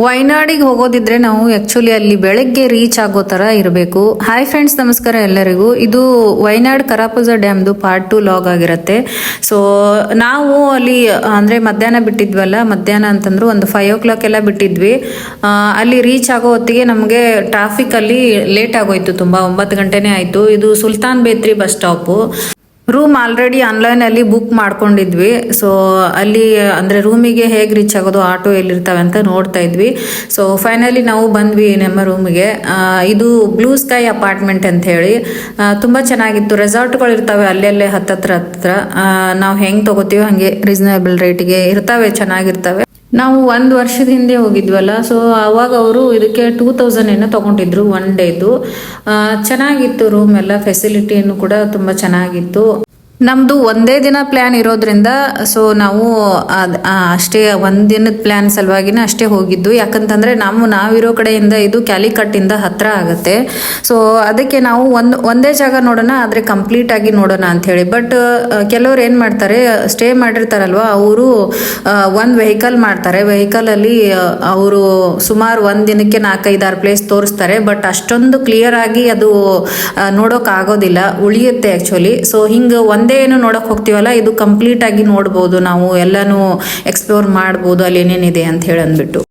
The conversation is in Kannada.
ವಯನಾಡಿಗೆ ಹೋಗೋದಿದ್ರೆ ನಾವು ಆ್ಯಕ್ಚುಲಿ ಅಲ್ಲಿ ಬೆಳಗ್ಗೆ ರೀಚ್ ಆಗೋ ಥರ ಇರಬೇಕು. ಹಾಯ್ ಫ್ರೆಂಡ್ಸ್, ನಮಸ್ಕಾರ ಎಲ್ಲರಿಗೂ. ಇದು ವಯನಾಡ್ ಕರಾಪುಜ ಡ್ಯಾಮ್ದು ಪಾರ್ಟ್ 2 ಲಾಗ್ ಆಗಿರುತ್ತೆ. ಸೊ ನಾವು ಅಲ್ಲಿ ಅಂದರೆ ಮಧ್ಯಾಹ್ನ ಬಿಟ್ಟಿದ್ವಲ್ಲ, ಮಧ್ಯಾಹ್ನ ಅಂತಂದ್ರು ಒಂದು 5 o'clock ಎಲ್ಲ ಬಿಟ್ಟಿದ್ವಿ. ಅಲ್ಲಿ ರೀಚ್ ಆಗೋ ಹೊತ್ತಿಗೆ ನಮಗೆ ಟ್ರಾಫಿಕಲ್ಲಿ ಲೇಟ್ ಆಗೋಯ್ತು, ತುಂಬ 9 ಗಂಟೆನೇ ಆಯಿತು. ಇದು Sultan Bethri bus stop. Room already ಆನ್ಲೈನಲ್ಲಿ ಬುಕ್ ಮಾಡ್ಕೊಂಡಿದ್ವಿ. ಸೊ ಅಲ್ಲಿ ಅಂದರೆ ರೂಮಿಗೆ ಹೇಗೆ ರೀಚ್ ಆಗೋದು, ಆಟೋ ಎಲ್ಲಿರ್ತವೆ ಅಂತ ನೋಡ್ತಾ ಇದ್ವಿ. ಸೊ ಫೈನಲಿ ನಾವು ಬಂದ್ವಿ ನಮ್ಮ ರೂಮಿಗೆ. ಇದು ಬ್ಲೂ ಸ್ಕೈ ಅಪಾರ್ಟ್ಮೆಂಟ್ ಅಂತ ಹೇಳಿ ತುಂಬ ಚೆನ್ನಾಗಿತ್ತು. ರೆಸಾರ್ಟ್ಗಳು ಇರ್ತವೆ ಅಲ್ಲೆಲ್ಲೇ ಹತ್ತತ್ರ. ನಾವು ಹೆಂಗೆ ತೊಗೋತೀವೋ ಹಾಗೆ ರೀಸನೇಬಲ್ ರೇಟಿಗೆ ಇರ್ತವೆ, ಚೆನ್ನಾಗಿರ್ತವೆ. ನಾವು 1 ವರ್ಷದ ಹಿಂದೆ ಹೋಗಿದ್ವಲ್ಲ, ಸೊ ಅವಾಗ ಅವರು ಇದಕ್ಕೆ 2000 ಏನೋ ತೊಗೊಂಡಿದ್ರು 1 ಡೇದು. ಚೆನ್ನಾಗಿತ್ತು ರೂಮ್ ಎಲ್ಲ, ಫೆಸಿಲಿಟಿಯನ್ನು ಕೂಡ ತುಂಬ ಚೆನ್ನಾಗಿತ್ತು. ನಮ್ಮದು ಒಂದೇ ದಿನ ಪ್ಲ್ಯಾನ್ ಇರೋದ್ರಿಂದ ಸೊ ನಾವು ಅಷ್ಟೇ ಒಂದಿನದ ಪ್ಲ್ಯಾನ್ ಸಲುವಾಗಿನ ಅಷ್ಟೇ ಹೋಗಿದ್ದು. ಯಾಕಂತಂದರೆ ನಾವಿರೋ ಕಡೆಯಿಂದ ಇದು ಕ್ಯಾಲಿಕಟ್ಟಿಂದ ಹತ್ತಿರ ಆಗುತ್ತೆ. ಸೊ ಅದಕ್ಕೆ ನಾವು ಒಂದೇ ಜಾಗ ನೋಡೋಣ, ಆದರೆ ಕಂಪ್ಲೀಟಾಗಿ ನೋಡೋಣ ಅಂಥೇಳಿ. ಬಟ್ ಕೆಲವ್ರು ಏನು ಮಾಡ್ತಾರೆ, ಸ್ಟೇ ಮಾಡಿರ್ತಾರಲ್ವ, ಅವರು ಒಂದು ವೆಹಿಕಲ್ ಮಾಡ್ತಾರೆ. ವೆಹಿಕಲಲ್ಲಿ ಅವರು ಸುಮಾರು ಒಂದು ದಿನಕ್ಕೆ 4-5-6 ಪ್ಲೇಸ್ ತೋರಿಸ್ತಾರೆ. ಬಟ್ ಅಷ್ಟೊಂದು ಕ್ಲಿಯರ್ ಆಗಿ ಅದು ನೋಡೋಕ್ಕಾಗೋದಿಲ್ಲ, ಉಳಿಯುತ್ತೆ ಆ್ಯಕ್ಚುಲಿ. ಸೊ ಹಿಂಗೆ ಒಂದೇ ಏನು ನೋಡಕ್ ಹೋಗ್ತೀವಲ್ಲ, ಇದು ಕಂಪ್ಲೀಟ್ ಆಗಿ ನೋಡ್ಬೋದು, ನಾವು ಎಲ್ಲಾನು ಎಕ್ಸ್ಪ್ಲೋರ್ ಮಾಡ್ಬೋದು ಅಲ್ಲಿ ಏನೇನಿದೆ ಅಂತ ಹೇಳಿ ಅಂದ್ಬಿಟ್ಟು.